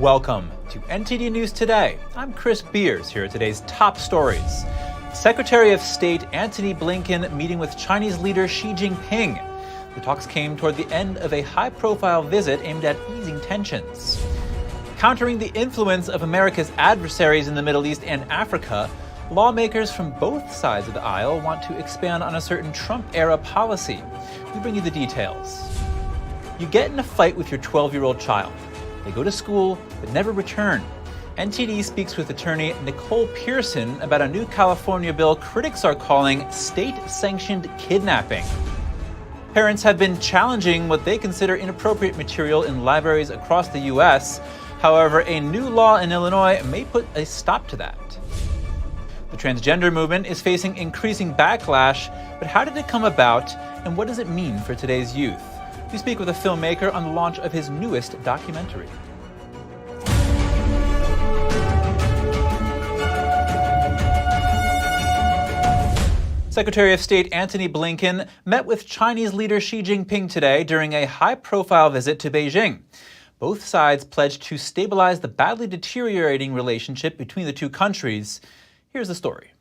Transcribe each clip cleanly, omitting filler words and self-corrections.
Welcome to NTD News Today. I'm Chris Beers. Here are today's top stories. Secretary of State Antony Blinken meeting with Chinese leader Xi Jinping. The talks came toward the end of a high-profile visit aimed at easing tensions. Countering the influence of America's adversaries in the Middle East and Africa, lawmakers from both sides of the aisle want to expand on a certain Trump-era policy. We bring you the details. You get in a fight with your 12-year-old child. They go to school but never return. NTD speaks with attorney Nicole Pearson about a new California bill critics are calling state-sanctioned kidnapping. Parents have been challenging what they consider inappropriate material in libraries across the U.S. However, a new law in Illinois may put a stop to that. The transgender movement is facing increasing backlash, but how did it come about, and what does it mean for today's youth? We speak with a filmmaker on the launch of his newest documentary. Secretary of State Antony Blinken met with Chinese leader Xi Jinping today during a high-profile visit to Beijing. Both sides pledged to stabilize the badly deteriorating relationship between the two countries. Here's the story.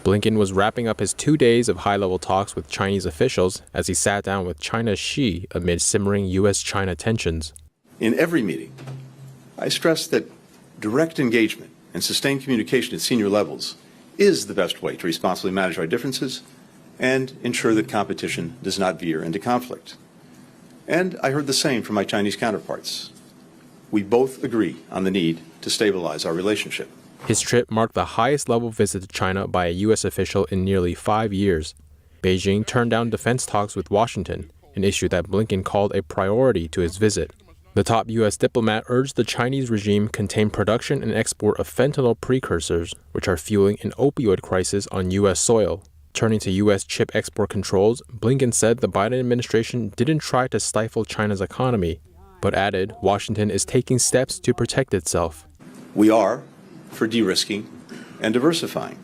Blinken was wrapping up his 2 days of high-level talks with Chinese officials as he sat down with China's Xi amid simmering U.S.-China tensions. In every meeting, I stress that direct engagement and sustained communication at senior levels is the best way to responsibly manage our differences and ensure that competition does not veer into conflict. And I heard the same from my Chinese counterparts. We both agree on the need to stabilize our relationship. His trip marked the highest-level visit to China by a U.S. official in nearly 5 years. Beijing turned down defense talks with Washington, an issue that Blinken called a priority to his visit. The top U.S. diplomat urged the Chinese regime contain production and export of fentanyl precursors, which are fueling an opioid crisis on U.S. soil. Turning to U.S. chip export controls, Blinken said the Biden administration didn't try to stifle China's economy, but added Washington is taking steps to protect itself. We are for de-risking and diversifying.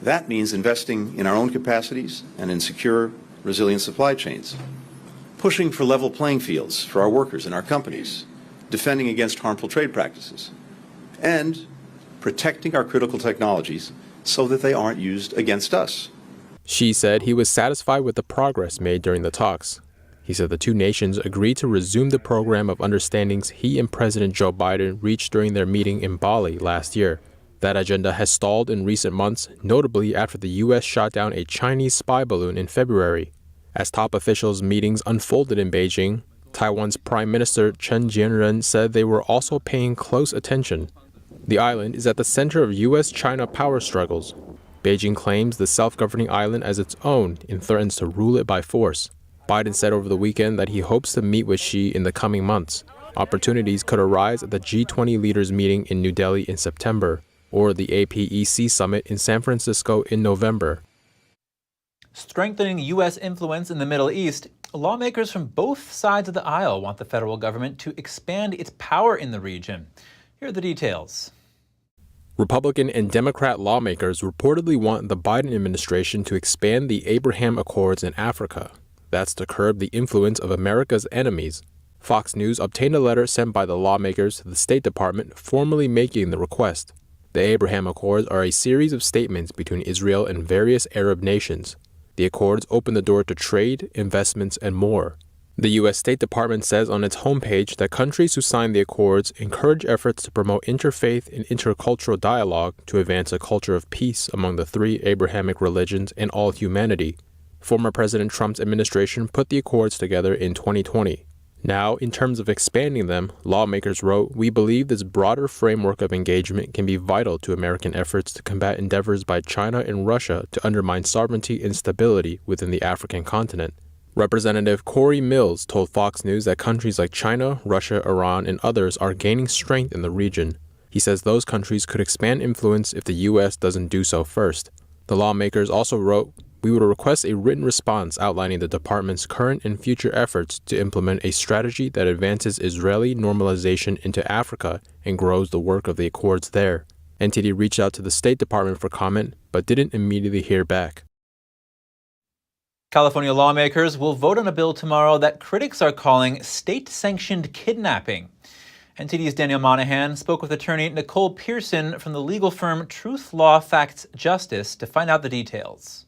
That means investing in our own capacities and in secure, resilient supply chains, pushing for level playing fields for our workers and our companies, defending against harmful trade practices, and protecting our critical technologies so that they aren't used against us. Xi said he was satisfied with the progress made during the talks. He said the two nations agreed to resume the program of understandings he and President Joe Biden reached during their meeting in Bali last year. That agenda has stalled in recent months, notably after the U.S. shot down a Chinese spy balloon in February. As top officials' meetings unfolded in Beijing, Taiwan's Prime Minister Chen Jianren said they were also paying close attention. The island is at the center of U.S.-China power struggles. Beijing claims the self-governing island as its own and threatens to rule it by force. Biden said over the weekend that he hopes to meet with Xi in the coming months. Opportunities could arise at the G20 leaders meeting in New Delhi in September or the APEC summit in San Francisco in November. Strengthening U.S. influence in the Middle East, lawmakers from both sides of the aisle want the federal government to expand its power in the region. Here are the details. Republican and Democrat lawmakers reportedly want the Biden administration to expand the Abraham Accords in Africa. That's to curb the influence of America's enemies. Fox News obtained a letter sent by the lawmakers to the State Department formally making the request. The Abraham Accords are a series of statements between Israel and various Arab nations. The accords open the door to trade, investments, and more. The U.S. State Department says on its homepage that countries who sign the accords encourage efforts to promote interfaith and intercultural dialogue to advance a culture of peace among the three Abrahamic religions and all humanity. Former President Trump's administration put the accords together in 2020. Now, in terms of expanding them, lawmakers wrote, "We believe this broader framework of engagement can be vital to American efforts to combat endeavors by China and Russia to undermine sovereignty and stability within the African continent." Representative Corey Mills told Fox News that countries like China, Russia, Iran, and others are gaining strength in the region. He says those countries could expand influence if the U.S. doesn't do so first. The lawmakers also wrote, "We would request a written response outlining the department's current and future efforts to implement a strategy that advances Israeli normalization into Africa and grows the work of the accords there." NTD reached out to the State Department for comment, but didn't immediately hear back. California lawmakers will vote on a bill tomorrow that critics are calling state-sanctioned kidnapping. NTD's Daniel Monahan spoke with attorney Nicole Pearson from the legal firm Truth Law Facts Justice to find out the details.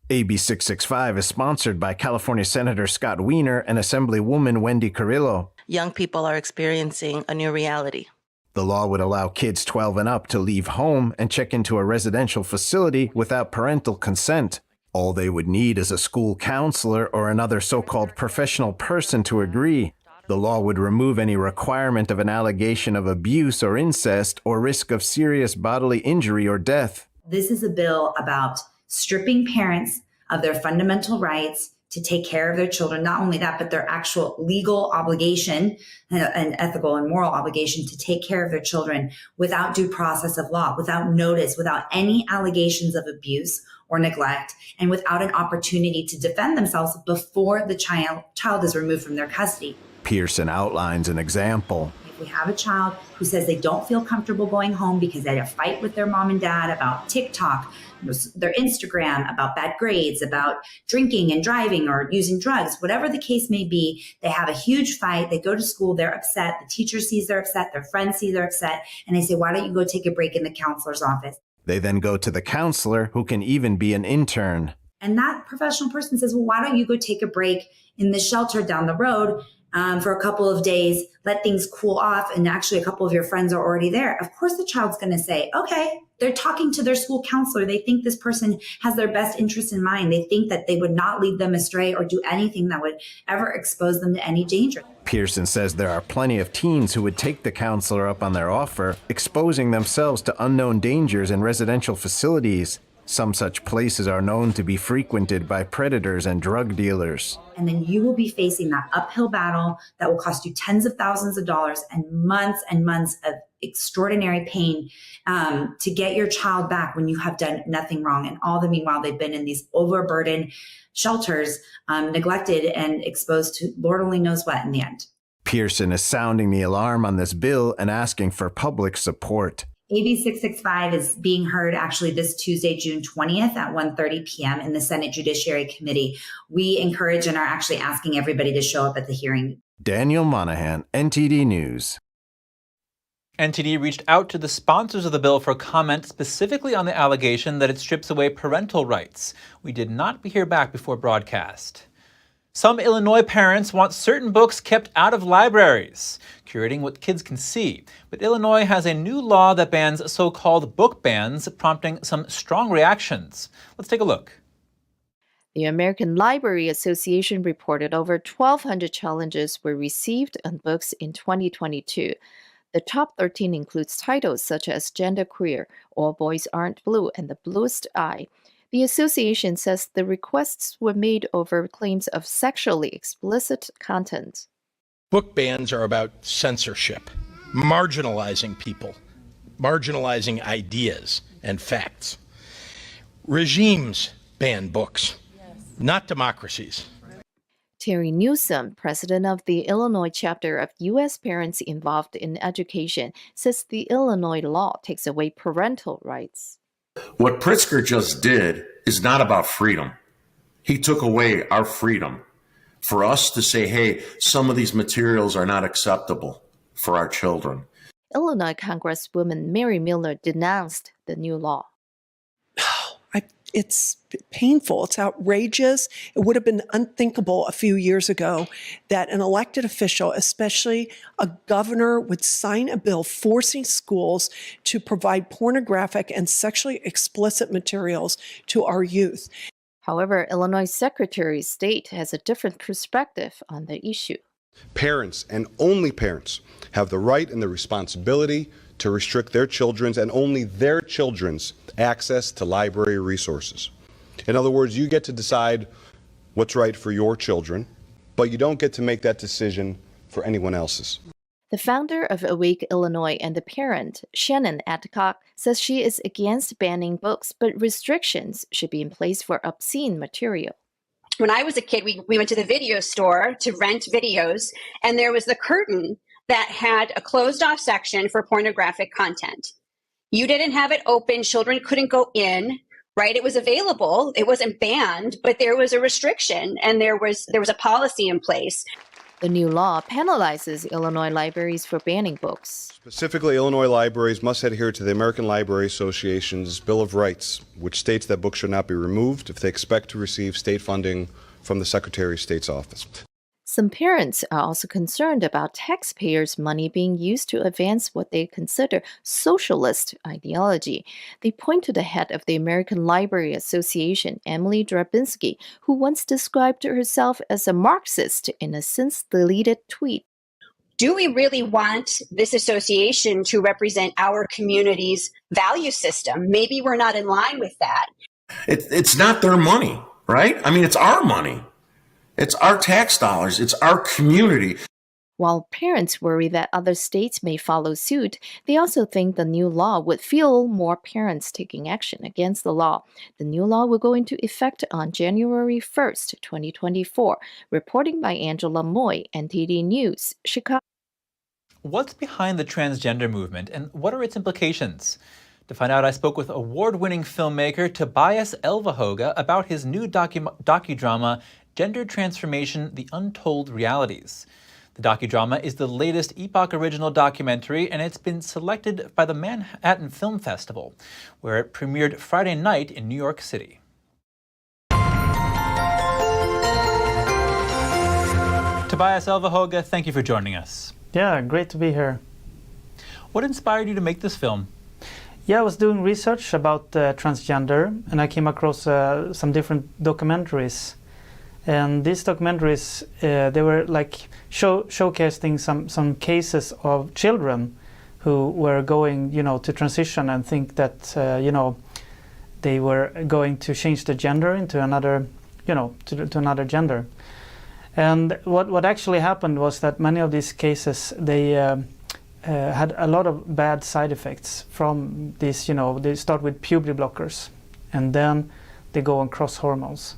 AB 665 is sponsored by California Senator Scott Wiener and Assemblywoman Wendy Carrillo. Young people are experiencing a new reality. The law would allow kids 12 and up to leave home and check into a residential facility without parental consent. All they would need is a school counselor or another so-called professional person to agree. The law would remove any requirement of an allegation of abuse or incest or risk of serious bodily injury or death. This is a bill about stripping parents of their fundamental rights to take care of their children. Not only that, but their actual legal obligation and ethical and moral obligation to take care of their children without due process of law, without notice, without any allegations of abuse or neglect, and without an opportunity to defend themselves before the child is removed from their custody. Pearson outlines an example. If we have a child who says they don't feel comfortable going home because they had a fight with their mom and dad about TikTok, their Instagram, about bad grades, about drinking and driving or using drugs, whatever the case may be, they have a huge fight. They go to school, they're upset. The teacher sees they're upset. Their friends see they're upset. And they say, why don't you go take a break in the counselor's office? They then go to the counselor, who can even be an intern. And that professional person says, well, why don't you go take a break in the shelter down the road for a couple of days, let things cool off, and actually a couple of your friends are already there. Of course, the child's going to say, okay, they're talking to their school counselor. They think this person has their best interest in mind. They think that they would not lead them astray or do anything that would ever expose them to any danger. Pearson says there are plenty of teens who would take the counselor up on their offer, exposing themselves to unknown dangers in residential facilities. Some such places are known to be frequented by predators and drug dealers. And then you will be facing that uphill battle that will cost you tens of thousands of dollars and months of extraordinary pain to get your child back when you have done nothing wrong. And all the meanwhile, they've been in these overburdened shelters, neglected and exposed to Lord only knows what in the end. Pearson is sounding the alarm on this bill and asking for public support. AB 665 is being heard actually this Tuesday, June 20th at 1:30 p.m. in the Senate Judiciary Committee. We encourage and are actually asking everybody to show up at the hearing. Daniel Monahan, NTD News. NTD reached out to the sponsors of the bill for comment specifically on the allegation that it strips away parental rights. We did not hear back before broadcast. Some Illinois parents want certain books kept out of libraries, curating what kids can see. But Illinois has a new law that bans so-called book bans, prompting some strong reactions. Let's take a look. The American Library Association reported over 1,200 challenges were received on books in 2022. The top 13 includes titles such as Genderqueer, All Boys Aren't Blue, and The Bluest Eye. The association says the requests were made over claims of sexually explicit content. Book bans are about censorship, marginalizing people, marginalizing ideas and facts. Regimes ban books, not democracies. Terry Newsom, president of the Illinois chapter of U.S. Parents Involved in Education, says the Illinois law takes away parental rights. What Pritzker just did is not about freedom. He took away our freedom for us to say, hey, some of these materials are not acceptable for our children. Illinois Congresswoman Mary Miller denounced the new law. It's painful. It's outrageous. It would have been unthinkable a few years ago that an elected official, especially a governor, would sign a bill forcing schools to provide pornographic and sexually explicit materials to our youth. However, Illinois Secretary of State has a different perspective on the issue. Parents, and only parents, have the right and the responsibility to restrict their children's and only their children's access to library resources. In other words, you get to decide what's right for your children, but you don't get to make that decision for anyone else's. The founder of Awake Illinois and the parent, Shannon Adcock, says she is against banning books, but restrictions should be in place for obscene material. When I was a kid, we went to the video store to rent videos, and there was the curtain that had a closed-off section for pornographic content. You didn't have it open. Children couldn't go in, right? It was available. It wasn't banned, but there was a restriction, and there was a policy in place. The new law penalizes Illinois libraries for banning books. Specifically, Illinois libraries must adhere to the American Library Association's Bill of Rights, which states that books should not be removed if they expect to receive state funding from the Secretary of State's office. Some parents are also concerned about taxpayers' money being used to advance what they consider socialist ideology. They point to the head of the American Library Association, Emily Drabinski, who once described herself as a Marxist in a since-deleted tweet. Do we really want this association to represent our community's value system? Maybe we're not in line with that. It's not their money, right? I mean, it's our money. It's our tax dollars. It's our community. While parents worry that other states may follow suit, they also think the new law would fuel more parents taking action against the law. The new law will go into effect on January 1st, 2024. Reporting by Angela Moy, NTD News, Chicago. What's behind the transgender movement and what are its implications? To find out, I spoke with award-winning filmmaker Tobias Elvahoga about his new docudrama, Gender Transformation: The Untold Realities. The docudrama is the latest Epoch original documentary, and it's been selected by the Manhattan Film Festival, where it premiered Friday night in New York City. Tobias Elvahoga, thank you for joining us. Yeah, great to be here. What inspired you to make this film? Yeah, I was doing research about transgender, and I came across some different documentaries. And these documentaries, they were like showcasing some cases of children who were going, to transition and think that, they were going to change the gender into another, to another gender. And what actually happened was that many of these cases, they had a lot of bad side effects from these, they start with puberty blockers and then they go on cross hormones.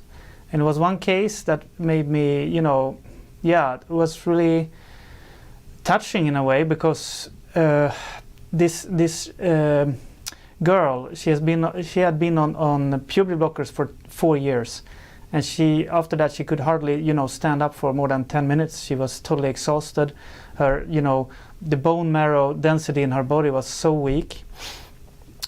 And it was one case that made me, it was really touching in a way because this girl, she had been on puberty blockers for 4 years. And after that, she could hardly, stand up for more than 10 minutes. She was totally exhausted. Her, the bone marrow density in her body was so weak,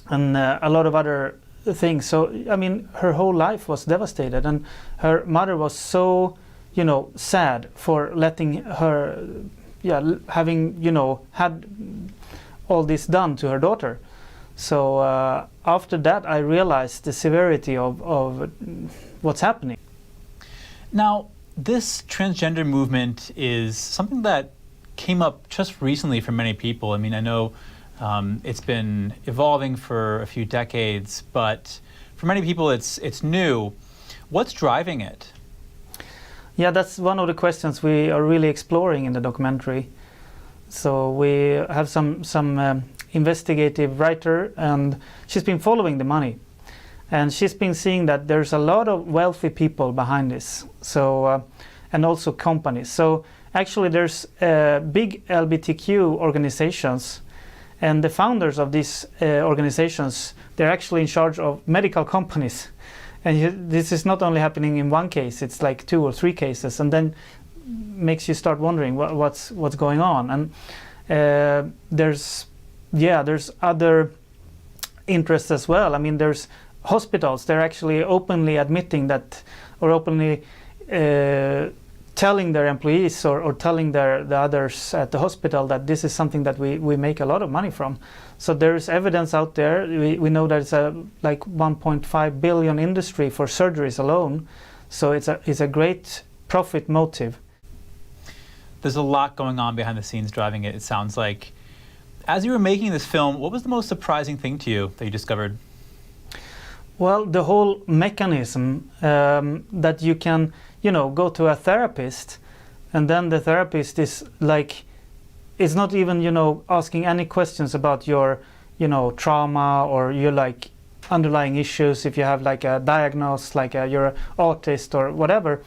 and a lot of other things. So, I mean, her whole life was devastated, and her mother was so, sad for letting her, having, had all this done to her daughter. So after that, I realized the severity of what's happening. Now, this transgender movement is something that came up just recently for many people. I mean, I know it's been evolving for a few decades, but for many people it's new. What's driving it? Yeah, that's one of the questions we are really exploring in the documentary. So we have some investigative writer, and she's been following the money. And she's been seeing that there's a lot of wealthy people behind this, so and also companies. So actually there's big LGBTQ organizations, and the founders of these organizations, they're actually in charge of medical companies. And this is not only happening in one case, it's like 2 or 3 cases, and then makes you start wondering what's going on. And there's other interests as well. I mean, there's hospitals, they're actually openly admitting that, or openly telling their employees or telling the others at the hospital that this is something that we make a lot of money from. So there's evidence out there. We know that it's a like 1.5 billion industry for surgeries alone. So it's a great profit motive. There's a lot going on behind the scenes driving it, it sounds like. As you were making this film, what was the most surprising thing to you that you discovered? Well, the whole mechanism that you can, go to a therapist, and then the therapist is like, is not even, asking any questions about your, trauma or your like underlying issues. If you have like a diagnosis, like you're an autist or whatever,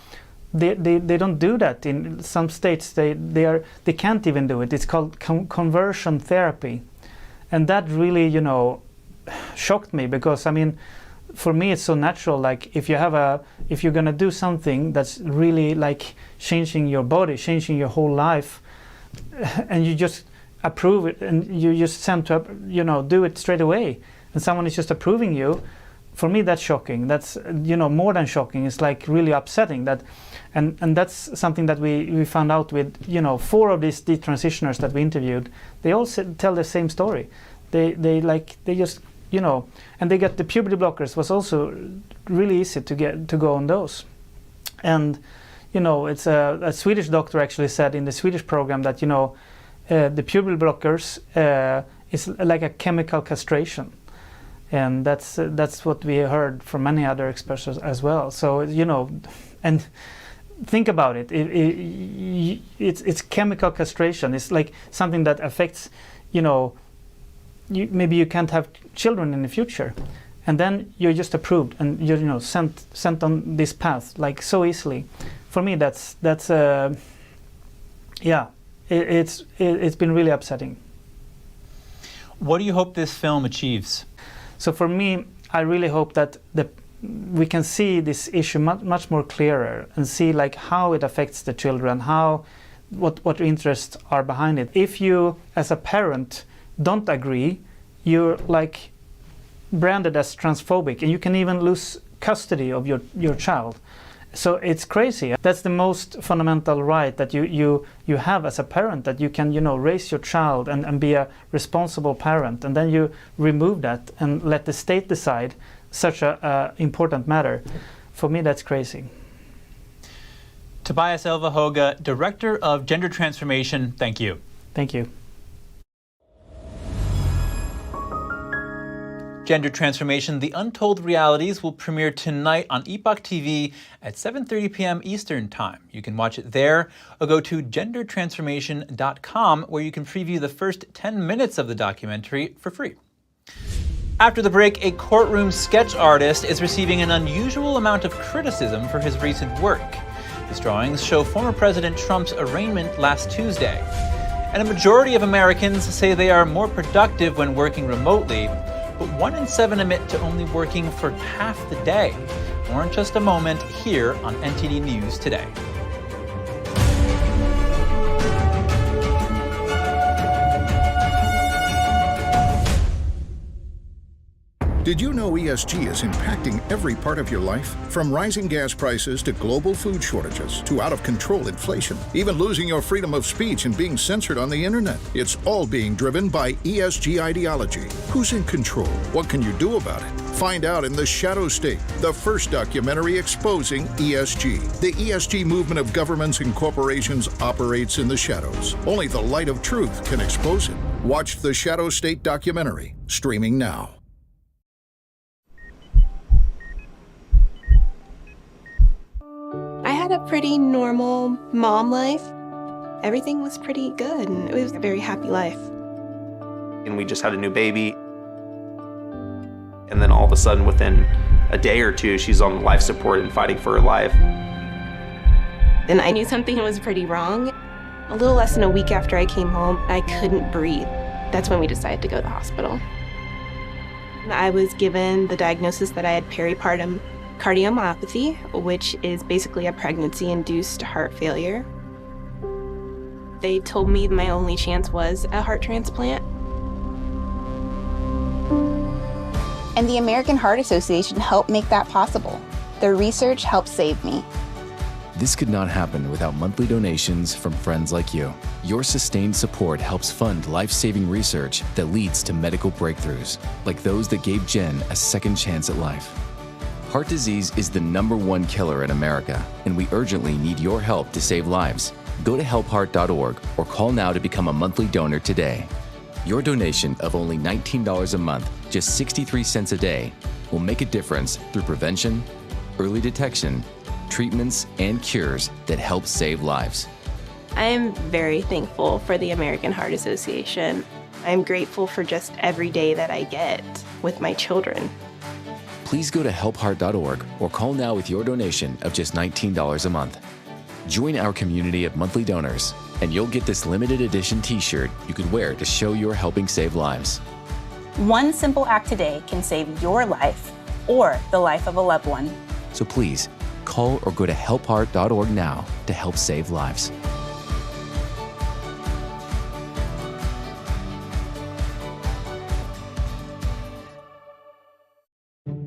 they don't do that. In some states, they can't even do it. It's called conversion therapy, and that really, shocked me because I mean, for me it's so natural. Like if you're gonna do something that's really like changing your body, changing your whole life, and you just approve it and you just send to do it straight away, and someone is just approving you. For me, that's shocking. That's more than shocking. It's like really upsetting that, and that's something that we found out with 4 of these detransitioners that we interviewed. They all tell the same story. They just and they get the puberty blockers. Was also really easy to go on those, and it's a Swedish doctor actually said in the Swedish program that the puberty blockers is like a chemical castration. And that's what we heard from many other experts as well. So and think about it. It's chemical castration. It's like something that affects, maybe you can't have children in the future, and then you're just approved and you're sent on this path like so easily. For me, it's been really upsetting. What do you hope this film achieves? So for me, I really hope that we can see this issue much more clearer and see like how it affects the children, what interests are behind it. If you, as a parent, don't agree, you're like branded as transphobic, and you can even lose custody of your child. So it's crazy. That's the most fundamental right that you have as a parent, that you can raise your child and be a responsible parent, and then you remove that and let the state decide such a important matter. For me, that's crazy. Tobias Elvahoga, Director of Gender Transformation, thank you. Thank you. Gender Transformation, The Untold Realities will premiere tonight on Epoch TV at 7:30 p.m. Eastern Time. You can watch it there or go to gendertransformation.com, where you can preview the first 10 minutes of the documentary for free. After the break, a courtroom sketch artist is receiving an unusual amount of criticism for his recent work. His drawings show former President Trump's arraignment last Tuesday. And a majority of Americans say they are more productive when working remotely, but 1 in 7 admit to only working for half the day. More in just a moment here on NTD News Today. Did you know ESG is impacting every part of your life? From rising gas prices to global food shortages to out-of-control inflation, even losing your freedom of speech and being censored on the internet. It's all being driven by ESG ideology. Who's in control? What can you do about it? Find out in The Shadow State, the first documentary exposing ESG. The ESG movement of governments and corporations operates in the shadows. Only the light of truth can expose it. Watch The Shadow State documentary, streaming now. I had a pretty normal mom life. Everything was pretty good, and it was a very happy life. And we just had a new baby. And then all of a sudden, within a day or two, she's on life support and fighting for her life. And I knew something was pretty wrong. A little less than a week after I came home, I couldn't breathe. That's when we decided to go to the hospital. I was given the diagnosis that I had peripartum cardiomyopathy, which is basically a pregnancy-induced heart failure. They told me my only chance was a heart transplant. And the American Heart Association helped make that possible. Their research helped save me. This could not happen without monthly donations from friends like you. Your sustained support helps fund life-saving research that leads to medical breakthroughs, like those that gave Jen a second chance at life. Heart disease is the #1 killer in America, and we urgently need your help to save lives. Go to helpheart.org or call now to become a monthly donor today. Your donation of only $19 a month, just 63 cents a day, will make a difference through prevention, early detection, treatments, and cures that help save lives. I am very thankful for the American Heart Association. I'm grateful for just every day that I get with my children. Please go to helpheart.org or call now with your donation of just $19 a month. Join our community of monthly donors, and you'll get this limited edition t-shirt you could wear to show you're helping save lives. One simple act today can save your life. or the life of a loved one. So please, call or go to helpheart.org now to help save lives.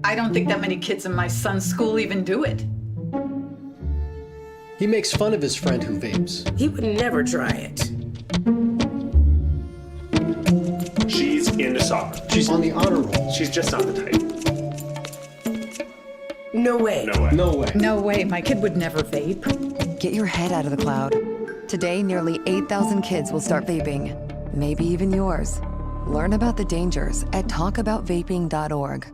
I don't think that many kids in my son's school even do it. He makes fun of his friend who vapes. He would never try it. She's into soccer. She's on the honor roll. She's just not the type. No way. No way. No way. No way, my kid would never vape. Get your head out of the cloud. Today, nearly 8,000 kids will start vaping. Maybe even yours. Learn about the dangers at talkaboutvaping.org.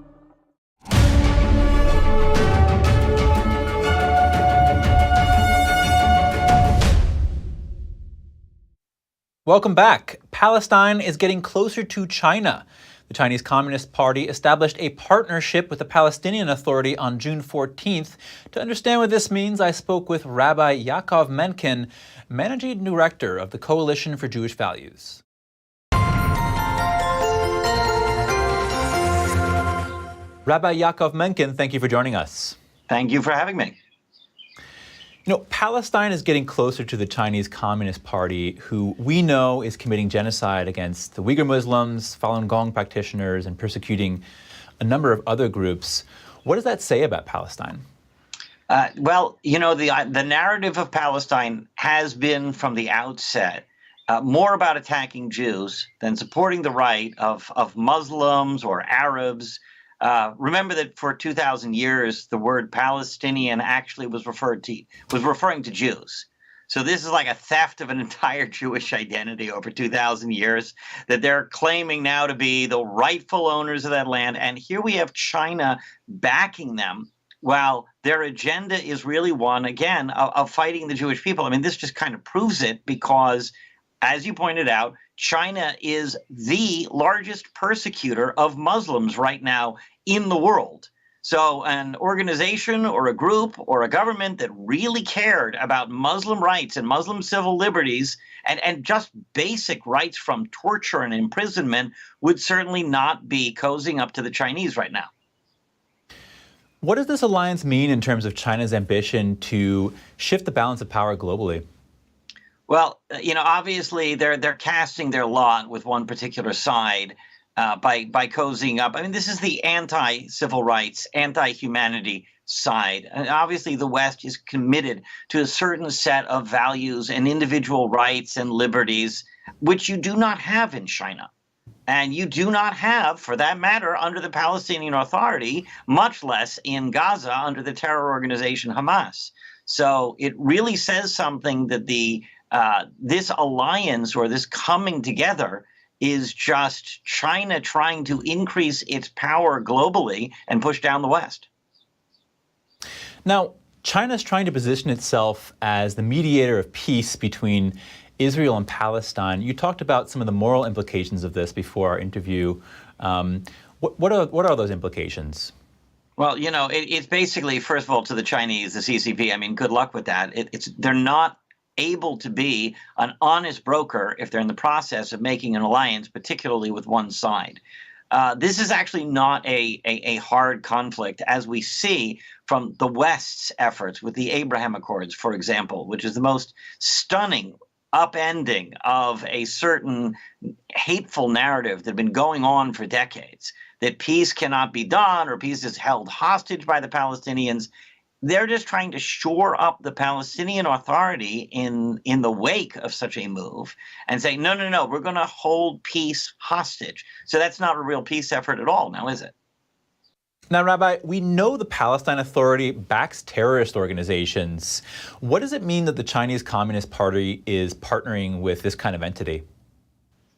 Welcome back. Palestine is getting closer to China. The Chinese Communist Party established a partnership with the Palestinian Authority on June 14th. To understand what this means, I spoke with Rabbi Yaakov Menken, Managing Director of the Coalition for Jewish Values. Rabbi Yaakov Menken, thank you for joining us. Thank you for having me. You know, Palestine is getting closer to the Chinese Communist Party, who we know is committing genocide against the Uyghur Muslims, Falun Gong practitioners, and persecuting a number of other groups. What does that say about Palestine? Well, you know, the narrative of Palestine has been from the outset more about attacking Jews than supporting the right of Muslims or Arabs. Remember that for 2,000 years, the word Palestinian actually was referring to Jews. So this is like a theft of an entire Jewish identity over 2,000 years that they're claiming now to be the rightful owners of that land. And here we have China backing them while their agenda is really one, again, of fighting the Jewish people. I mean, this just kind of proves it because, as you pointed out, China is the largest persecutor of Muslims right now in the world. So an organization or a group or a government that really cared about Muslim rights and Muslim civil liberties and just basic rights from torture and imprisonment would certainly not be cozying up to the Chinese right now. What does this alliance mean in terms of China's ambition to shift the balance of power globally? Well, you know, obviously they're casting their lot with one particular side by cozying up. I mean, this is the anti-civil rights, anti-humanity side. And obviously the West is committed to a certain set of values and individual rights and liberties, which you do not have in China. And you do not have, for that matter, under the Palestinian Authority, much less in Gaza under the terror organization Hamas. So it really says something that this alliance or this coming together is just China trying to increase its power globally and push down the West. Now, China's trying to position itself as the mediator of peace between Israel and Palestine. You talked about some of the moral implications of this before our interview. What are those implications? Well, you know, it's basically, first of all, to the Chinese, the CCP, I mean, good luck with that. They're not able to be an honest broker if they're in the process of making an alliance, particularly with one side. This is actually not a hard conflict, as we see from the West's efforts with the Abraham Accords, for example, which is the most stunning upending of a certain hateful narrative that had been going on for decades, that peace cannot be done or peace is held hostage by the Palestinians. They're just trying to shore up the Palestinian Authority in the wake of such a move and say, no, we're going to hold peace hostage. So that's not a real peace effort at all now, is it? Now, Rabbi, we know the Palestine Authority backs terrorist organizations. What does it mean that the Chinese Communist Party is partnering with this kind of entity?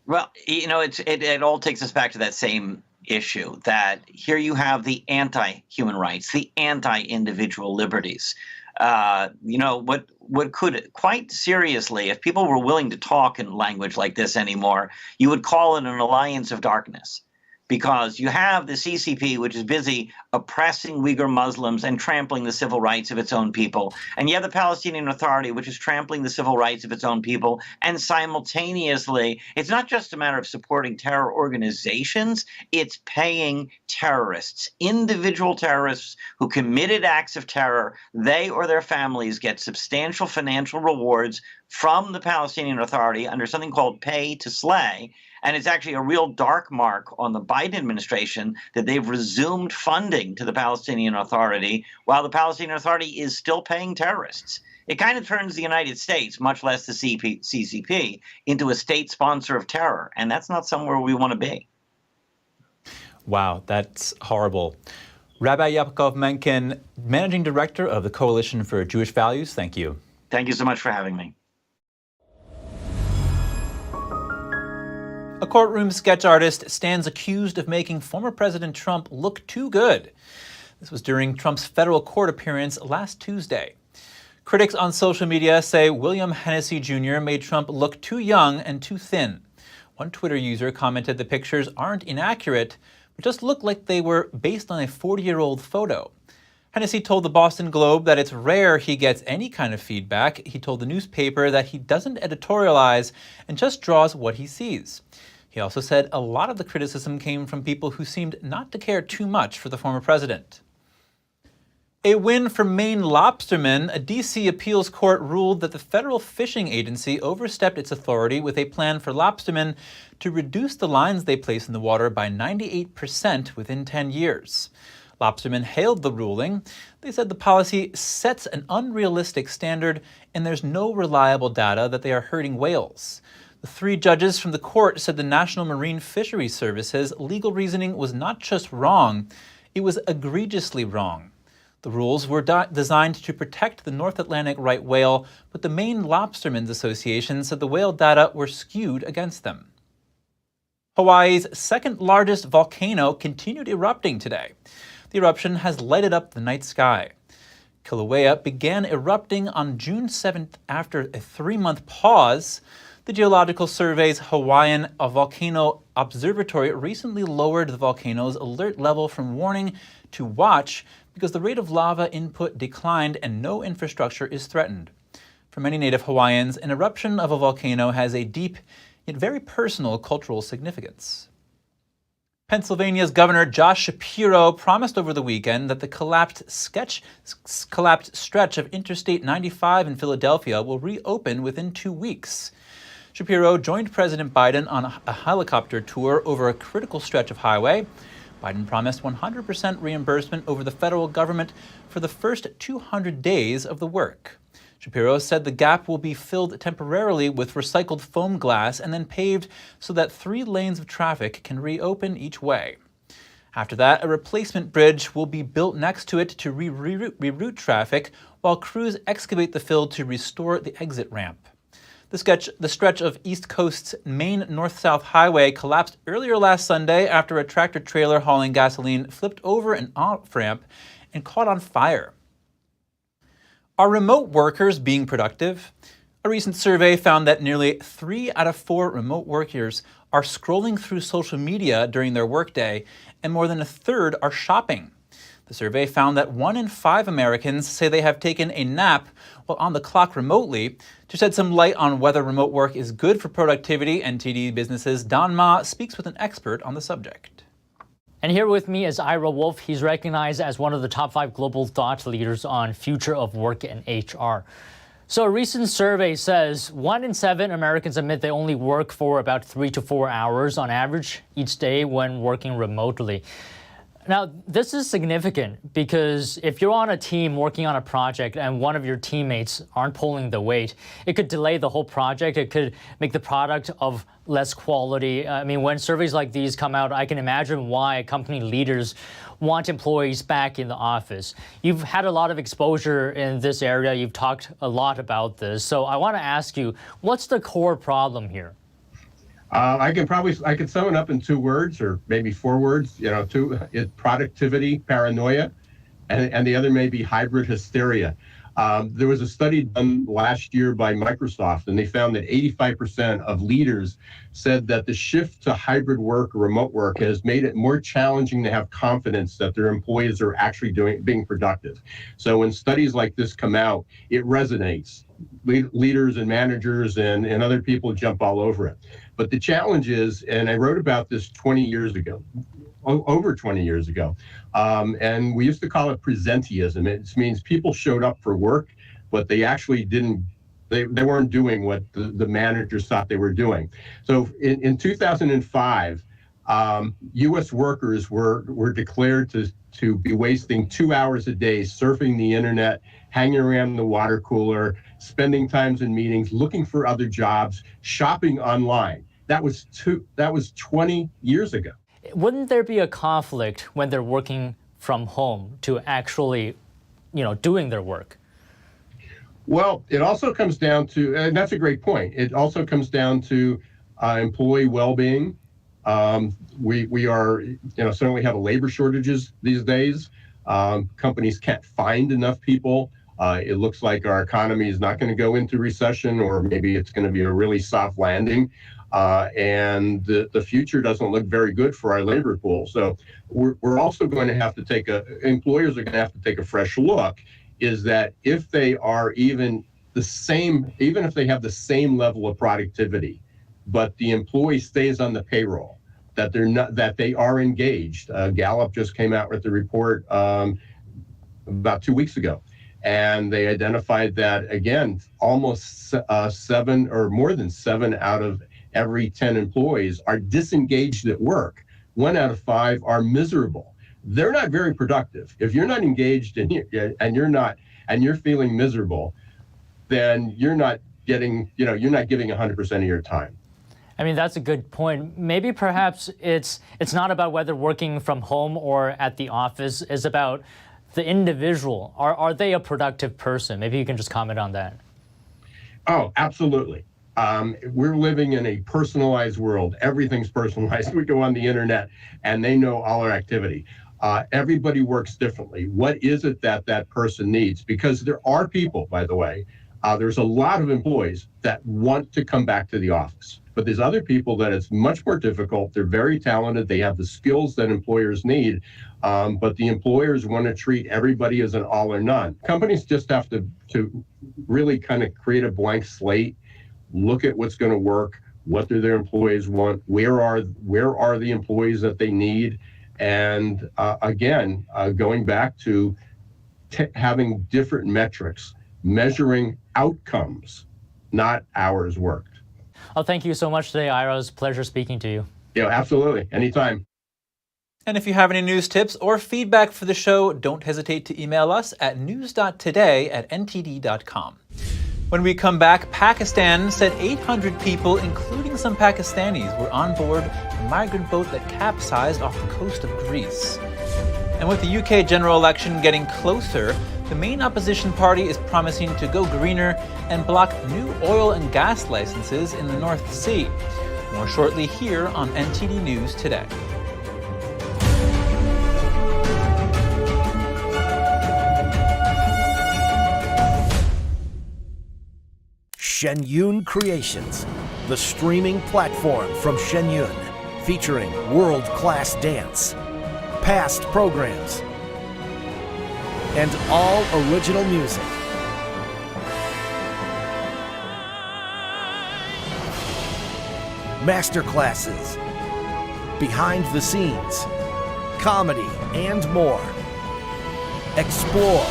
Well, you know, it all takes us back to that same issue, that here you have the anti-human rights, the anti-individual liberties. You know, what could quite seriously, if people were willing to talk in language like this anymore, you would call it an alliance of darkness. because you have the CCP, which is busy oppressing Uyghur Muslims and trampling the civil rights of its own people. And you have the Palestinian Authority, which is trampling the civil rights of its own people. And simultaneously, it's not just a matter of supporting terror organizations, it's paying terrorists, individual terrorists who committed acts of terror. They or their families get substantial financial rewards from the Palestinian Authority under something called pay to slay. And it's actually a real dark mark on the Biden administration that they've resumed funding to the Palestinian Authority while the Palestinian Authority is still paying terrorists. It kind of turns the United States, much less the CCP, into a state sponsor of terror. And that's not somewhere we want to be. Wow, that's horrible. Rabbi Yaakov Menken, Managing Director of the Coalition for Jewish Values, thank you. Thank you so much for having me. A courtroom sketch artist stands accused of making former President Trump look too good. This was during Trump's federal court appearance last Tuesday. Critics on social media say William Hennessy Jr. made Trump look too young and too thin. One Twitter user commented the pictures aren't inaccurate, but just look like they were based on a 40-year-old photo. Hennessy told the Boston Globe that it's rare he gets any kind of feedback. He told the newspaper that he doesn't editorialize and just draws what he sees. He also said a lot of the criticism came from people who seemed not to care too much for the former president. A win for Maine lobstermen. A D.C. appeals court ruled that the federal fishing agency overstepped its authority with a plan for lobstermen to reduce the lines they place in the water by 98% within 10 years. Lobstermen hailed the ruling. They said the policy sets an unrealistic standard and there's no reliable data that they are hurting whales. The 3 judges from the court said the National Marine Fisheries Service's legal reasoning was not just wrong, it was egregiously wrong. The rules were designed to protect the North Atlantic right whale, but the Maine Lobstermen's Association said the whale data were skewed against them. Hawaii's second largest volcano continued erupting today. The eruption has lighted up the night sky. Kilauea began erupting on June 7th after a 3-month pause. The Geological Survey's Hawaiian Volcano Observatory recently lowered the volcano's alert level from warning to watch because the rate of lava input declined and no infrastructure is threatened. For many Native Hawaiians, an eruption of a volcano has a deep yet very personal cultural significance. Pennsylvania's Governor Josh Shapiro promised over the weekend that the collapsed stretch of Interstate 95 in Philadelphia will reopen within 2 weeks. Shapiro joined President Biden on a helicopter tour over a critical stretch of highway. Biden promised 100% reimbursement over the federal government for the first 200 days of the work. Shapiro said the gap will be filled temporarily with recycled foam glass and then paved so that 3 lanes of traffic can reopen each way. After that, a replacement bridge will be built next to it to reroute traffic while crews excavate the fill to restore the exit ramp. The stretch of East Coast's Maine North-South Highway collapsed earlier last Sunday after a tractor-trailer hauling gasoline flipped over an off-ramp and caught on fire. Are remote workers being productive? A recent survey found that nearly 3 out of 4 remote workers are scrolling through social media during their workday, and more than a third are shopping. The survey found that 1 in 5 Americans say they have taken a nap while on the clock remotely. To shed some light on whether remote work is good for productivity, NTD Business's Don Ma speaks with an expert on the subject. And here with me is Ira Wolf. He's recognized as one of the top 5 global thought leaders on future of work and HR. So a recent survey says 1 in 7 Americans admit they only work for about 3 to 4 hours on average each day when working remotely. Now, this is significant because if you're on a team working on a project and one of your teammates aren't pulling the weight, it could delay the whole project. It could make the product of less quality. I mean, when surveys like these come out, I can imagine why company leaders want employees back in the office. You've had a lot of exposure in this area. You've talked a lot about this. So I want to ask you, what's the core problem here? I can sum it up in 2 words or maybe 4 words. 2 is productivity paranoia, and the other may be hybrid hysteria. There was a study done last year by Microsoft, and they found that 85% of leaders said that the shift to hybrid work or remote work has made it more challenging to have confidence that their employees are actually being productive. So when studies like this come out, it resonates. Leaders and managers and other people jump all over it. But the challenge is, and I wrote about this 20 years ago, over 20 years ago, and we used to call it presenteeism. It means people showed up for work, but they actually didn't, they weren't doing what the managers thought they were doing. So in 2005, U.S. workers were declared to be wasting 2 hours a day surfing the internet, hanging around the water cooler, spending times in meetings, looking for other jobs, shopping online. That was 20 years ago. Wouldn't there be a conflict when they're working from home to actually, doing their work? Well, it also comes down to, and that's a great point, it also comes down to employee well-being. We are, certainly have labor shortages these days. Companies can't find enough people. It looks like our economy is not going to go into recession, or maybe it's going to be a really soft landing. And the future doesn't look very good for our labor pool. So we're also going to have to employers are going to have to take a fresh look, is that if they are even if they have the same level of productivity, but the employee stays on the payroll, that they are engaged. Gallup just came out with the report about 2 weeks ago. And they identified that, again, almost 7 or more than 7 out of every 10 employees are disengaged at work. 1 out of 5 are miserable. They're not very productive. If you're not engaged and you're feeling miserable, then you're not giving 100% of your time. I mean, that's a good point. Maybe perhaps it's not about whether working from home or at the office, it's about the individual. Are they a productive person? Maybe you can just comment on that. Oh, absolutely. We're living in a personalized world. Everything's personalized. We go on the internet and they know all our activity. Everybody works differently. What is it that person needs? Because there are people, by the way, there's a lot of employees that want to come back to the office. But there's other people that it's much more difficult. They're very talented. They have the skills that employers need. But the employers want to treat everybody as an all or none. Companies just have to really kind of create a blank slate, look at what's going to work, what do their employees want, where are the employees that they need, and again, going back to having different metrics, measuring outcomes, not hours worked. Oh, thank you so much today, Ira. It was a pleasure speaking to you. Yeah, absolutely. Anytime. And if you have any news tips or feedback for the show, don't hesitate to email us at news.today@ntd.com. When we come back, Pakistan said 800 people, including some Pakistanis, were on board a migrant boat that capsized off the coast of Greece. And with the UK general election getting closer, the main opposition party is promising to go greener and block new oil and gas licenses in the North Sea. More shortly here on NTD News Today. Shen Yun Creations, the streaming platform from Shen Yun, featuring world-class dance, past programs, and all original music. Masterclasses, behind the scenes, comedy, and more. Explore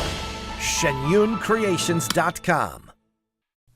ShenYunCreations.com.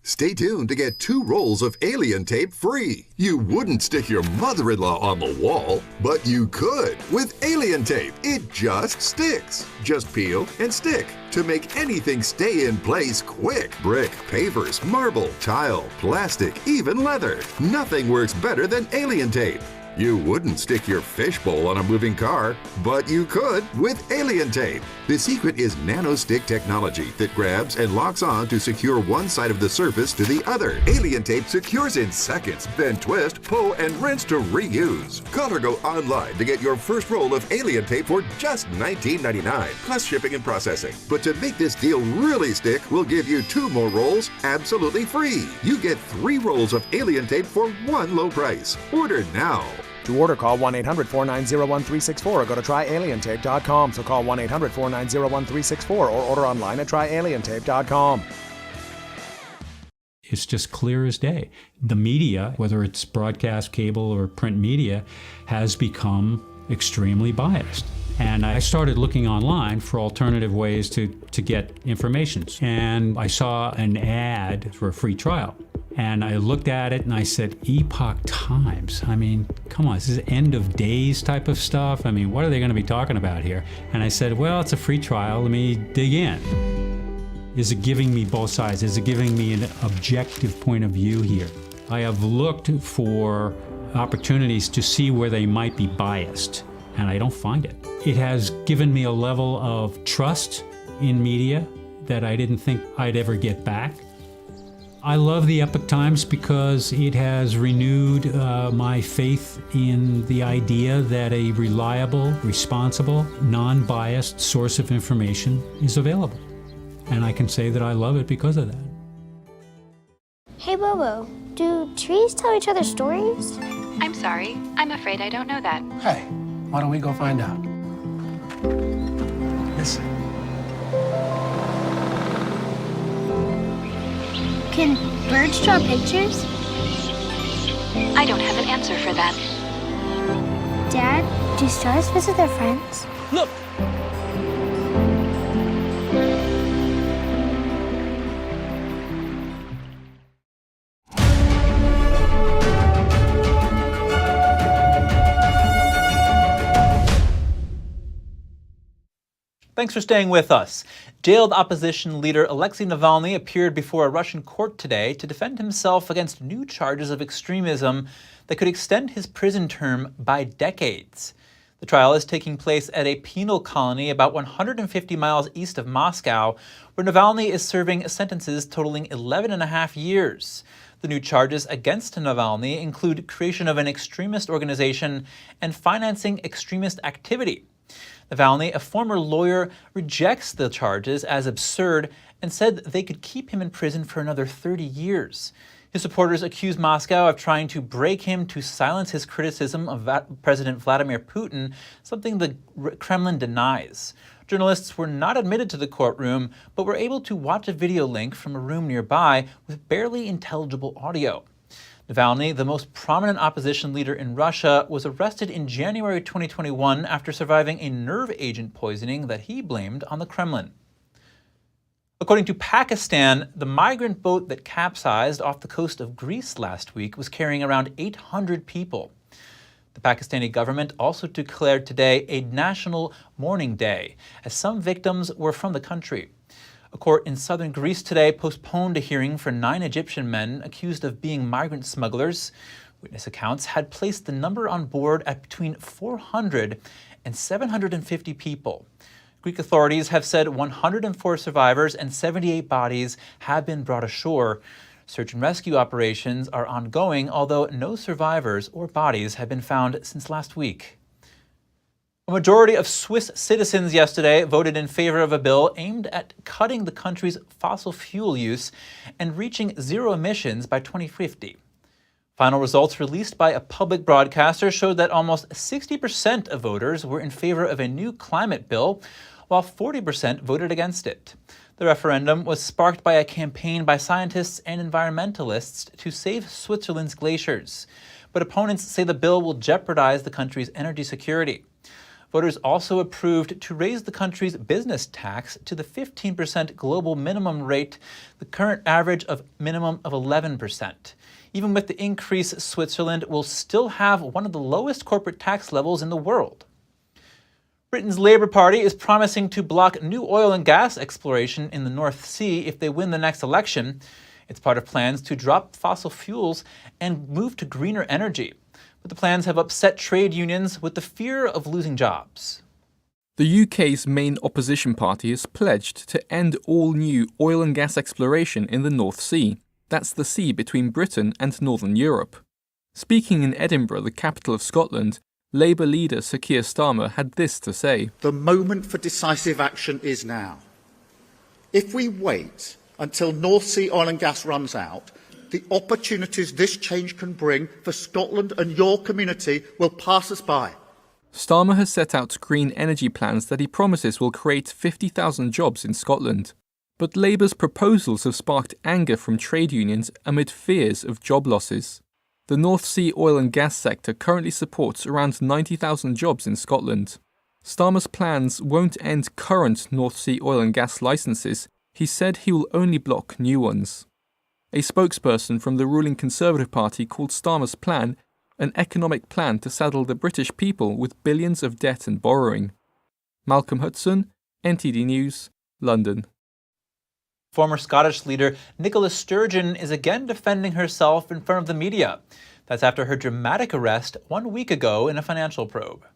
Stay tuned to get 2 rolls of alien tape free. You wouldn't stick your mother-in-law on the wall, but you could with alien tape. It just sticks. Just peel and stick to make anything stay in place quick. Brick, pavers, marble, tile, plastic, even leather. Nothing works better than alien tape. You wouldn't stick your fishbowl on a moving car, but you could with Alien Tape. The secret is nano-stick technology that grabs and locks on to secure one side of the surface to the other. Alien Tape secures in seconds, then twist, pull, and rinse to reuse. Call or go online to get your first roll of Alien Tape for just $19.99, plus shipping and processing. But to make this deal really stick, we'll give you 2 more rolls absolutely free. You get 3 rolls of Alien Tape for one low price. Order now. To order, call 1-800-490-1364 or go to tryalientape.com. So call 1-800-490-1364 or order online at tryalientape.com. It's just clear as day. The media, whether it's broadcast, cable, or print media, has become extremely biased. And I started looking online for alternative ways to get information. And I saw an ad for a free trial. And I looked at it and I said, Epoch Times. I mean, come on, this is end of days type of stuff. I mean, what are they going to be talking about here? And I said, well, it's a free trial. Let me dig in. Is it giving me both sides? Is it giving me an objective point of view here? I have looked for opportunities to see where they might be biased, and I don't find it. It has given me a level of trust in media that I didn't think I'd ever get back. I love the Epoch Times because it has renewed my faith in the idea that a reliable, responsible, non-biased source of information is available. And I can say that I love it because of that. Hey Bobo, do trees tell each other stories? I'm sorry, I'm afraid I don't know that. Hey, why don't we go find out? Listen. Can birds draw pictures? I don't have an answer for that. Dad, do stars visit their friends? Look! Thanks for staying with us. Jailed opposition leader Alexei Navalny appeared before a Russian court today to defend himself against new charges of extremism that could extend his prison term by decades. The trial is taking place at a penal colony about 150 miles east of Moscow, where Navalny is serving sentences totaling 11.5 years. The new charges against Navalny include creation of an extremist organization and financing extremist activity. Navalny, a former lawyer, rejects the charges as absurd and said they could keep him in prison for another 30 years. His supporters accuse Moscow of trying to break him to silence his criticism of President Vladimir Putin, something the Kremlin denies. Journalists were not admitted to the courtroom, but were able to watch a video link from a room nearby with barely intelligible audio. Navalny, the most prominent opposition leader in Russia, was arrested in January 2021 after surviving a nerve agent poisoning that he blamed on the Kremlin. According to Pakistan, the migrant boat that capsized off the coast of Greece last week was carrying around 800 people. The Pakistani government also declared today a national mourning day, as some victims were from the country. A court in southern Greece today postponed a hearing for 9 Egyptian men accused of being migrant smugglers. Witness accounts had placed the number on board at between 400 and 750 people. Greek authorities have said 104 survivors and 78 bodies have been brought ashore. Search and rescue operations are ongoing, although no survivors or bodies have been found since last week. A majority of Swiss citizens yesterday voted in favor of a bill aimed at cutting the country's fossil fuel use and reaching zero emissions by 2050. Final results released by a public broadcaster showed that almost 60% of voters were in favor of a new climate bill, while 40% voted against it. The referendum was sparked by a campaign by scientists and environmentalists to save Switzerland's glaciers. But opponents say the bill will jeopardize the country's energy security. Voters also approved to raise the country's business tax to the 15% global minimum rate, the current average of minimum of 11%. Even with the increase, Switzerland will still have one of the lowest corporate tax levels in the world. Britain's Labour Party is promising to block new oil and gas exploration in the North Sea if they win the next election. It's part of plans to drop fossil fuels and move to greener energy. But the plans have upset trade unions with the fear of losing jobs. The UK's main opposition party has pledged to end all new oil and gas exploration in the North Sea. That's the sea between Britain and Northern Europe. Speaking in Edinburgh, the capital of Scotland, Labour leader Sir Keir Starmer had this to say. The moment for decisive action is now. If we wait until North Sea oil and gas runs out, the opportunities this change can bring for Scotland and your community will pass us by. Starmer has set out green energy plans that he promises will create 50,000 jobs in Scotland. But Labour's proposals have sparked anger from trade unions amid fears of job losses. The North Sea oil and gas sector currently supports around 90,000 jobs in Scotland. Starmer's plans won't end current North Sea oil and gas licences. He said he will only block new ones. A spokesperson from the ruling Conservative Party called Starmer's plan an economic plan to saddle the British people with billions of debt and borrowing. Malcolm Hudson, NTD News, London. Former Scottish leader Nicola Sturgeon is again defending herself in front of the media. That's after her dramatic arrest 1 week ago in a financial probe.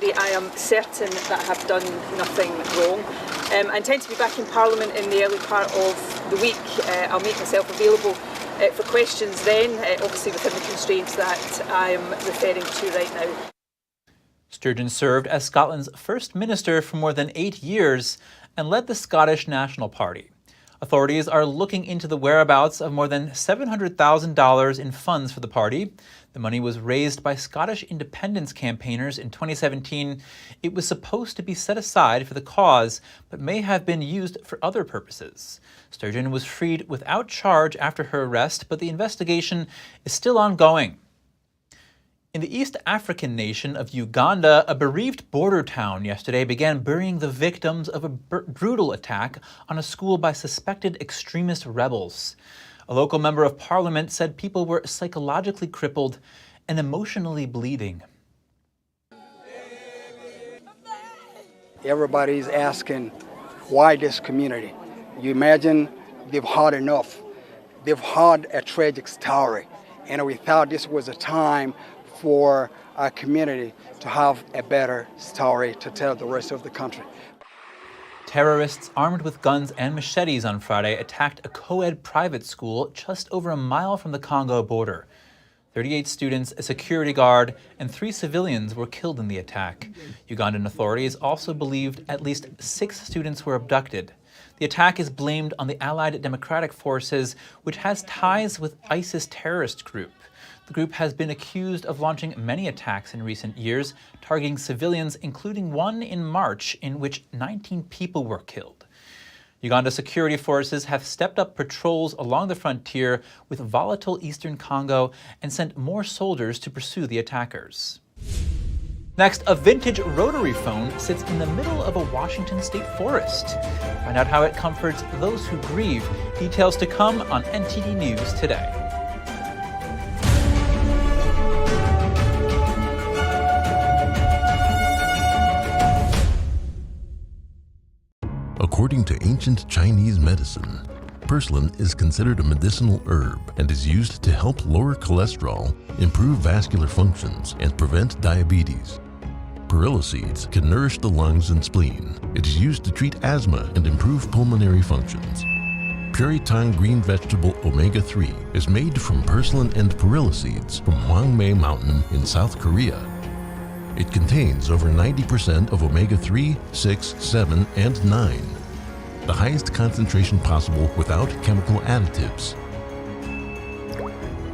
I am certain that I have done nothing wrong. I intend to be back in Parliament in the early part of the week. I'll make myself available for questions then, obviously within the constraints that I am referring to right now. Sturgeon served as Scotland's first minister for more than 8 years and led the Scottish National Party. Authorities are looking into the whereabouts of more than $700,000 in funds for the party. The money was raised by Scottish independence campaigners in 2017. It was supposed to be set aside for the cause, but may have been used for other purposes. Sturgeon was freed without charge after her arrest, but the investigation is still ongoing. In the East African nation of Uganda, a bereaved border town yesterday began burying the victims of a brutal attack on a school by suspected extremist rebels. A local member of parliament said people were psychologically crippled and emotionally bleeding. Everybody's asking, why this community? You imagine they've had enough. They've had a tragic story, and we thought this was a time for our community to have a better story to tell the rest of the country. Terrorists armed with guns and machetes on Friday attacked a co-ed private school just over a mile from the Congo border. 38 students, a security guard, and 3 civilians were killed in the attack. Ugandan authorities also believed at least 6 students were abducted. The attack is blamed on the Allied Democratic Forces, which has ties with ISIS terrorist group. The group has been accused of launching many attacks in recent years, targeting civilians, including one in March in which 19 people were killed. Uganda security forces have stepped up patrols along the frontier with volatile eastern Congo and sent more soldiers to pursue the attackers. Next, a vintage Rotary phone sits in the middle of a Washington state forest. Find out how it comforts those who grieve. Details to come on NTD News Today. According to ancient Chinese medicine, purslane is considered a medicinal herb and is used to help lower cholesterol, improve vascular functions, and prevent diabetes. Perilla seeds can nourish the lungs and spleen. It is used to treat asthma and improve pulmonary functions. Puritang green vegetable omega-3 is made from purslane and perilla seeds from Hwangmae Mountain in South Korea. It contains over 90% of omega-3, 6, 7, and 9. The highest concentration possible without chemical additives.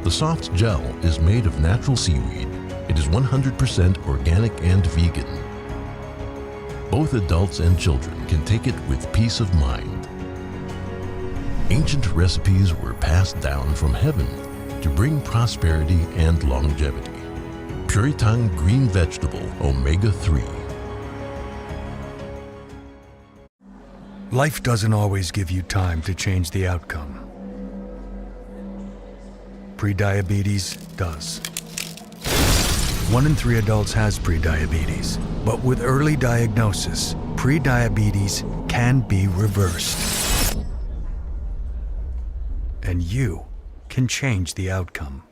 The soft gel is made of natural seaweed. It is 100% organic and vegan. Both adults and children can take it with peace of mind. Ancient recipes were passed down from heaven to bring prosperity and longevity. Puritang green vegetable omega-3. Life doesn't always give you time to change the outcome. Prediabetes does. 1 in 3 adults has prediabetes, but with early diagnosis, prediabetes can be reversed. And you can change the outcome.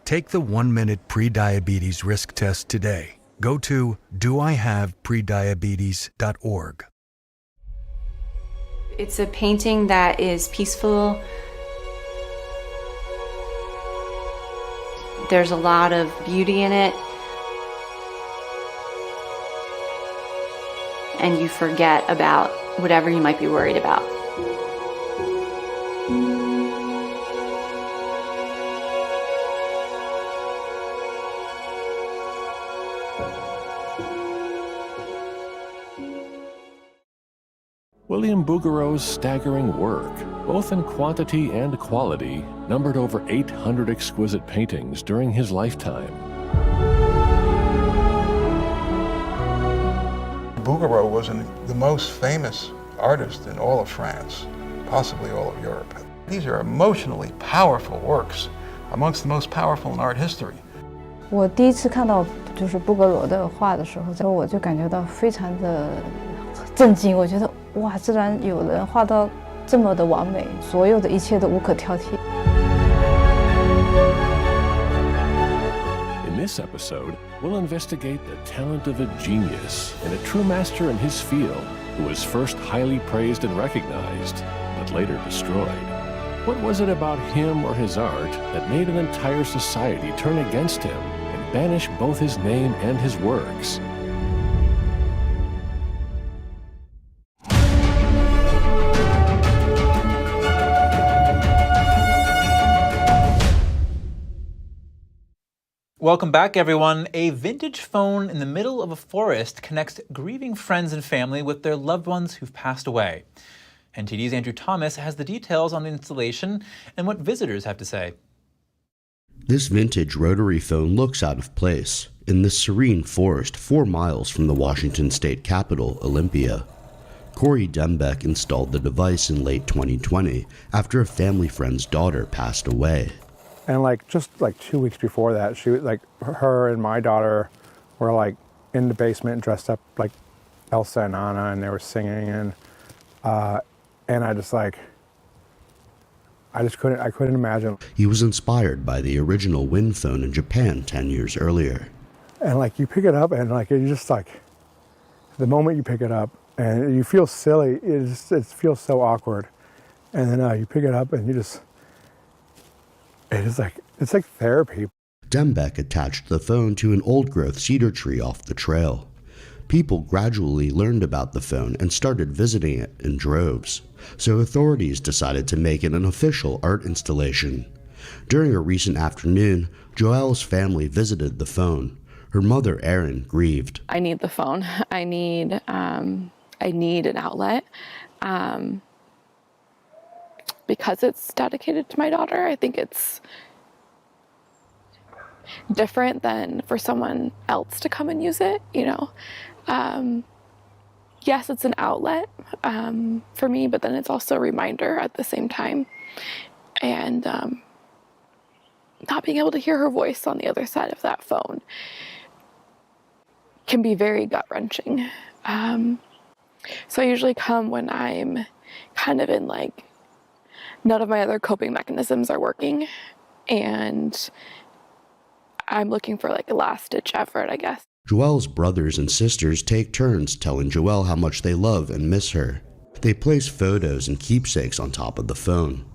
Take the 1-minute pre-diabetes risk test today. Go to doihaveprediabetes.org. It's a painting that is peaceful. There's a lot of beauty in it. And you forget about whatever you might be worried about. William Bouguereau's staggering work, both in quantity and quality, numbered over 800 exquisite paintings during his lifetime. Bouguereau was the most famous artist in all of France, possibly all of Europe. These are emotionally powerful works, amongst the most powerful in art history. 我第一次看到就是布格罗的画的时候，我就感觉到非常的震惊。我觉得哇，居然有人画到这么的完美，所有的一切都无可挑剔。In this episode, we'll investigate the talent of a genius and a true master in his field who was first highly praised and recognized, but later destroyed. What was it about him or his art that made an entire society turn against him and banish both his name and his works? Welcome back, everyone. A vintage phone in the middle of a forest connects grieving friends and family with their loved ones who've passed away. NTD's Andrew Thomas has the details on the installation and what visitors have to say. This vintage rotary phone looks out of place in this serene forest 4 miles from the Washington state capital, Olympia. Corey Dembeck installed the device in late 2020 after a family friend's daughter passed away. And just 2 weeks before that, she her and my daughter were in the basement dressed up like Elsa and Anna, and they were singing, and I couldn't imagine. He was inspired by the original Win phone in Japan 10 years earlier. And you pick it up, and you just the moment you pick it up, and you feel silly, it feels so awkward, and then you pick it up, and you just. It's like therapy. Dembeck attached the phone to an old-growth cedar tree off the trail. People gradually learned about the phone and started visiting it in droves, so authorities decided to make it an official art installation. During a recent afternoon, Joelle's family visited the phone. Her mother, Erin, grieved. I need the phone. I need an outlet. Because it's dedicated to my daughter, I think it's different than for someone else to come and use it, Yes, it's an outlet for me, but then it's also a reminder at the same time. And not being able to hear her voice on the other side of that phone can be very gut-wrenching. So I usually come when I'm kind of in none of my other coping mechanisms are working, and I'm looking for a last-ditch effort, I guess. Joelle's brothers and sisters take turns telling Joelle how much they love and miss her. They place photos and keepsakes on top of the phone.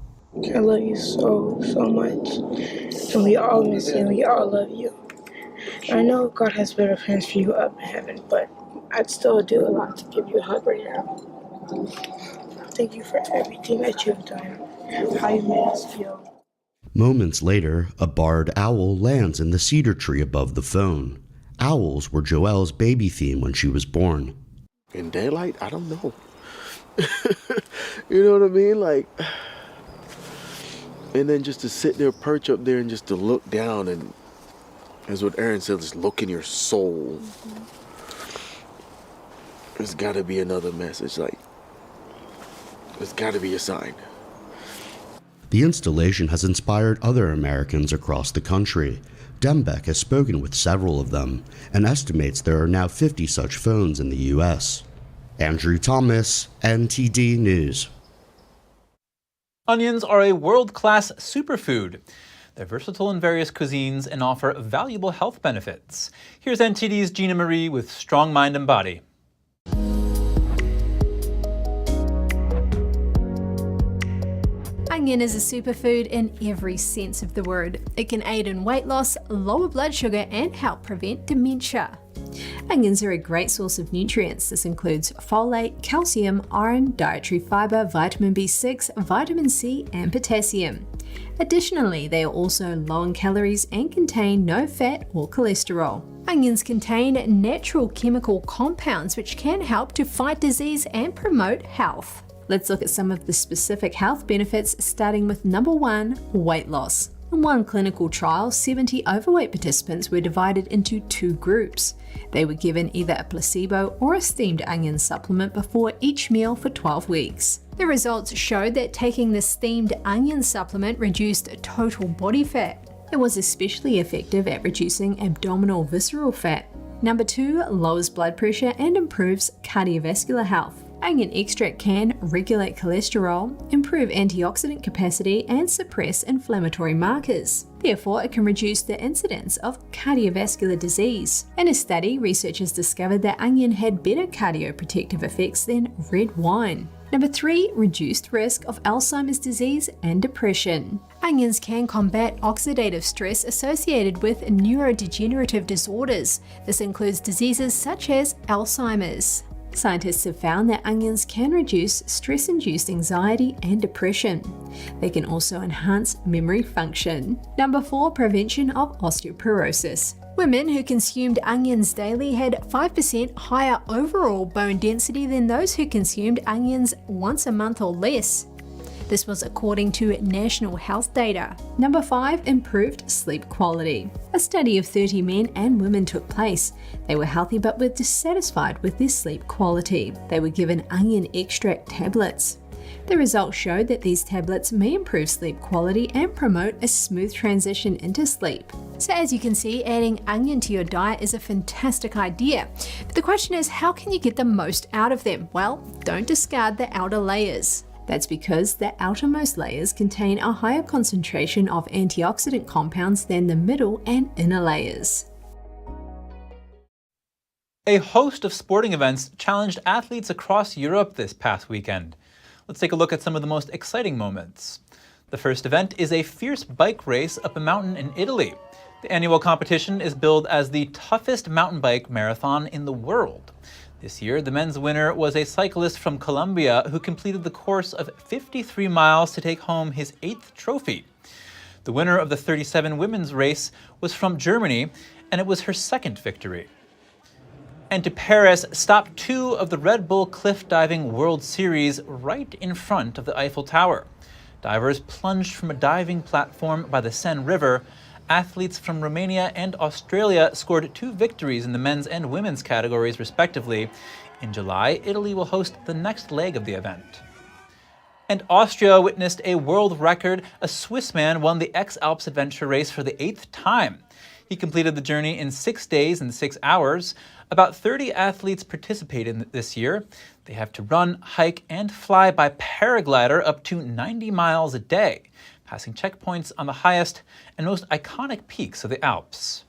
I love you so, so much, and we all miss you, and we all love you. I know God has better plans for you up in heaven, but I'd still do a lot to give you a hug right now. Thank you for everything that you've done. How you made us feel. Moments later, a barred owl lands in the cedar tree above the phone. Owls were Joelle's baby theme when she was born. In daylight, I don't know. You know what I mean? And then just to sit there, perch up there, and just to look down, and as what Aaron said, just look in your soul. Mm-hmm. There's got to be another message. There's got to be a sign. The installation has inspired other Americans across the country. Dembeck has spoken with several of them and estimates there are now 50 such phones in the U.S. Andrew Thomas, NTD News. Onions are a world-class superfood. They're versatile in various cuisines and offer valuable health benefits. Here's NTD's Gina Marie with Strong Mind and Body. Onion is a superfood in every sense of the word. It can aid in weight loss, lower blood sugar, and help prevent dementia. Onions are a great source of nutrients. This includes folate, calcium, iron, dietary fiber, vitamin B6, vitamin C, and potassium. Additionally, they are also low in calories and contain no fat or cholesterol. Onions contain natural chemical compounds which can help to fight disease and promote health. Let's look at some of the specific health benefits, starting with number 1, weight loss. In one clinical trial, 70 overweight participants were divided into 2 groups. They were given either a placebo or a steamed onion supplement before each meal for 12 weeks. The results showed that taking the steamed onion supplement reduced total body fat. It was especially effective at reducing abdominal visceral fat. Number 2, lowers blood pressure and improves cardiovascular health. Onion extract can regulate cholesterol, improve antioxidant capacity, and suppress inflammatory markers. Therefore, it can reduce the incidence of cardiovascular disease. In a study, researchers discovered that onion had better cardioprotective effects than red wine. Number 3, reduced risk of Alzheimer's disease and depression. Onions can combat oxidative stress associated with neurodegenerative disorders. This includes diseases such as Alzheimer's. Scientists have found that onions can reduce stress-induced anxiety and depression. They can also enhance memory function. Number 4, prevention of osteoporosis. Women who consumed onions daily had 5% higher overall bone density than those who consumed onions once a month or less. This was according to national health data. Number 5, improved sleep quality. A study of 30 men and women took place. They were healthy but were dissatisfied with their sleep quality. They were given onion extract tablets. The results showed that these tablets may improve sleep quality and promote a smooth transition into sleep. So as you can see, adding onion to your diet is a fantastic idea. But the question is, how can you get the most out of them? Well, don't discard the outer layers. That's because the outermost layers contain a higher concentration of antioxidant compounds than the middle and inner layers. A host of sporting events challenged athletes across Europe this past weekend. Let's take a look at some of the most exciting moments. The first event is a fierce bike race up a mountain in Italy. The annual competition is billed as the toughest mountain bike marathon in the world. This year, the men's winner was a cyclist from Colombia who completed the course of 53 miles to take home his 8th trophy. The winner of the 37 women's race was from Germany, and it was her 2nd victory. And to Paris, stop 2 of the Red Bull Cliff Diving World Series right in front of the Eiffel Tower. Divers plunged from a diving platform by the Seine River. Athletes from Romania and Australia scored 2 victories in the men's and women's categories, respectively. In July, Italy will host the next leg of the event. And Austria witnessed a world record. A Swiss man won the X-Alps adventure race for the 8th time. He completed the journey in 6 days and 6 hours. About 30 athletes participate in this year. They have to run, hike, and fly by paraglider up to 90 miles a day, passing checkpoints on the highest and most iconic peaks of the Alps.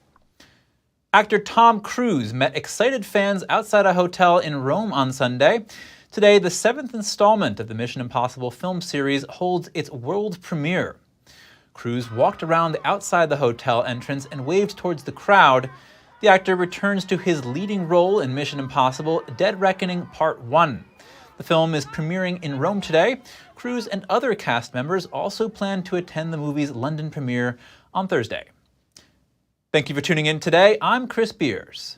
Actor Tom Cruise met excited fans outside a hotel in Rome on Sunday. Today, the 7th installment of the Mission Impossible film series holds its world premiere. Cruise walked around outside the hotel entrance and waved towards the crowd. The actor returns to his leading role in Mission Impossible: Dead Reckoning Part 1. The film is premiering in Rome today. Cruise and other cast members also plan to attend the movie's London premiere on Thursday. Thank you for tuning in today. I'm Chris Beers.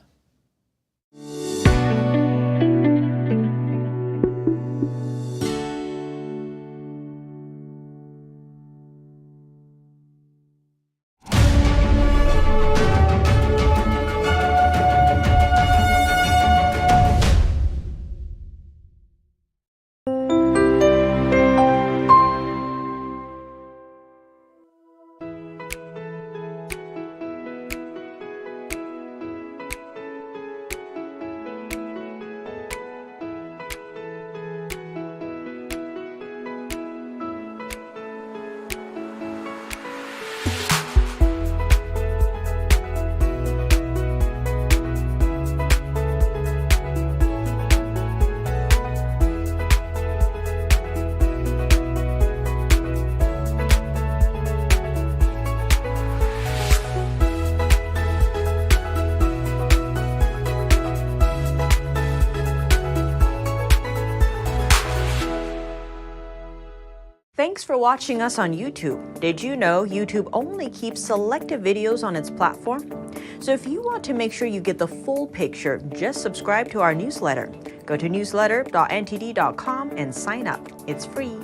Thanks for watching us on YouTube. Did you know YouTube only keeps selected videos on its platform? So if you want to make sure you get the full picture, just subscribe to our newsletter. Go to newsletter.ntd.com and sign up. It's free.